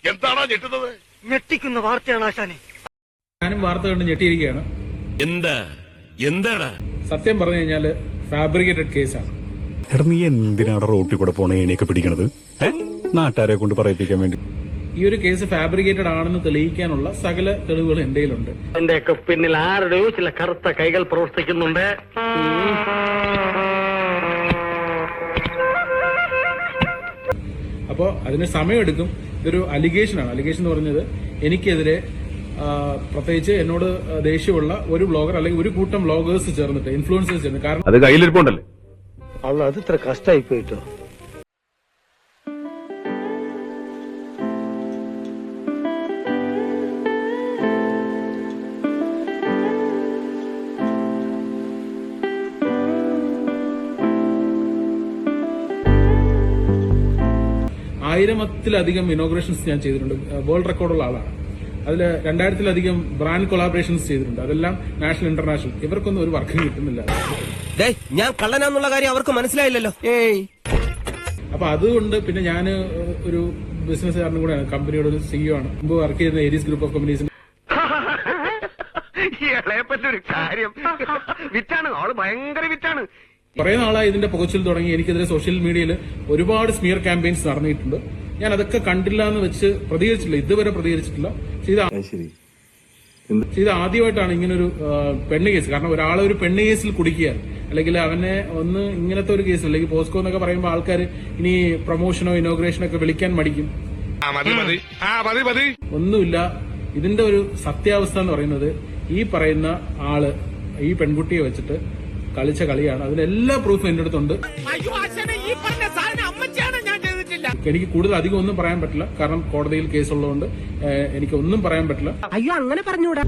എന്താണോ ഞെട്ടുന്നത്? ഞെട്ടിക്കുന്ന വാർത്തയാണ് ആശാനെ. ഞാനും വാർത്ത കണ്ട് ഞെട്ടിയിരിക്കുകയാണ്. എന്താണ് സത്യം പറഞ്ഞു കഴിഞ്ഞാല് ഫാബ്രിക്കേറ്റഡ് കേസാണ്. എടാ നീ എന്തിനാണ് റോട്ടിൽ കൂടെ പോണ ഏണിയൊക്കെ പിടിക്കണത്? നാട്ടുകാരെ കൊണ്ട് പറയിപ്പിക്കാൻ വേണ്ടി. ഈ ഒരു കേസ് ഫാബ്രിക്കേറ്റഡ് ആണെന്ന് തെളിയിക്കാനുള്ള സകല തെളിവുകൾ എന്റെ കയ്യിലുണ്ട്. എന്റെയൊക്കെ പിന്നിൽ ആരുടെയോ ചില കറുത്ത കൈകൾ പ്രവർത്തിക്കുന്നുണ്ട്. അപ്പോ അതിന് സമയമെടുക്കും. ഇതൊരു അലിഗേഷനാണ്. അലിഗേഷൻ എന്ന് പറഞ്ഞത് എനിക്കെതിരെ പ്രത്യേകിച്ച് എന്നോട് ദേഷ്യമുള്ള ഒരു ബ്ലോഗർ അല്ലെങ്കിൽ ഒരു കൂട്ടം ബ്ലോഗേഴ്സ് ചേർന്നിട്ട് ഇൻഫ്ലുവൻസേഴ്സ് ചേർന്ന്. കാരണം അത് കയ്യിലിരിപ്പുണ്ടല്ലേ. അല്ല, അത് ഇത്ര കഷ്ടമായി പോയിട്ടോ. ആയിരത്തിലധികം ഇനോഗ്രേഷൻസ് ഞാൻ ചെയ്തിട്ടുണ്ട്. വേൾഡ് റെക്കോർഡുള്ള ആളാണ്. അതിൽ 2000-ലധികം ബ്രാൻഡ് കൊളാബറേഷൻസ് ചെയ്തിട്ടുണ്ട്. അതെല്ലാം നാഷണൽ ഇന്റർനാഷണൽ. ഇവർക്കൊന്നും ഒരു വർക്കും കിട്ടുന്നില്ല. ഞാൻ കള്ളനാന്നുള്ള കാര്യം അവർക്ക് മനസ്സിലായില്ലല്ലോ. അപ്പൊ അതുകൊണ്ട് പിന്നെ ഞാൻ ഒരു ബിസിനസ്സുകാരനും കൂടെയാണ്. കമ്പനിയുടെ ഒരു സിഇഒ ആണ്. മുമ്പ് വർക്ക് ചെയ്യുന്ന ഏരീസ് ഗ്രൂപ്പ് ഓഫ് കമ്പനീസ്. ഒരു കാര്യം വിറ്റാണ്, ആള് ഭയങ്കര വിറ്റാണ്. കുറെ നാളായി ഇതിന്റെ പുകച്ചിൽ തുടങ്ങി. എനിക്കെതിരെ സോഷ്യൽ മീഡിയയിൽ ഒരുപാട് സ്മിയർ ക്യാമ്പയിൻസ് നടന്നിട്ടുണ്ട്. ഞാൻ അതൊക്കെ കണ്ടില്ല എന്ന് വെച്ച് പ്രതികരിച്ചിട്ടില്ല, ഇതുവരെ പ്രതികരിച്ചിട്ടില്ല. ഇത് ആദ്യമായിട്ടാണ് ഇങ്ങനൊരു പെണ്ണ് കേസ്. കാരണം ഒരാളെ ഒരു പെണ്ണ് കേസിൽ കുടിക്കുക, അല്ലെങ്കിൽ അവനെ ഒന്ന് ഇങ്ങനത്തെ ഒരു കേസ്, അല്ലെങ്കിൽ പോസ്കോ എന്നൊക്കെ പറയുമ്പോൾ ആൾക്കാർ ഇനി പ്രൊമോഷനോ ഇനോഗ്രേഷനോ ഒക്കെ വിളിക്കാൻ മടിക്കും. ഒന്നുമില്ല. ഇതിന്റെ ഒരു സത്യാവസ്ഥ എന്ന് പറയുന്നത് ഈ പറയുന്ന ആള് ഈ പെൺകുട്ടിയെ വെച്ചിട്ട് കളിച്ച കളിയാണ്. അതിലെല്ലാ പ്രൂഫും എന്റെ അടുത്തുണ്ട്. എനിക്ക് കൂടുതൽ അധികം ഒന്നും പറയാൻ പറ്റില്ല. കാരണം കോടതിയിൽ കേസുള്ളതുകൊണ്ട് എനിക്ക് ഒന്നും പറയാൻ പറ്റില്ല. അയ്യോ, അങ്ങനെ പറഞ്ഞൂടാ.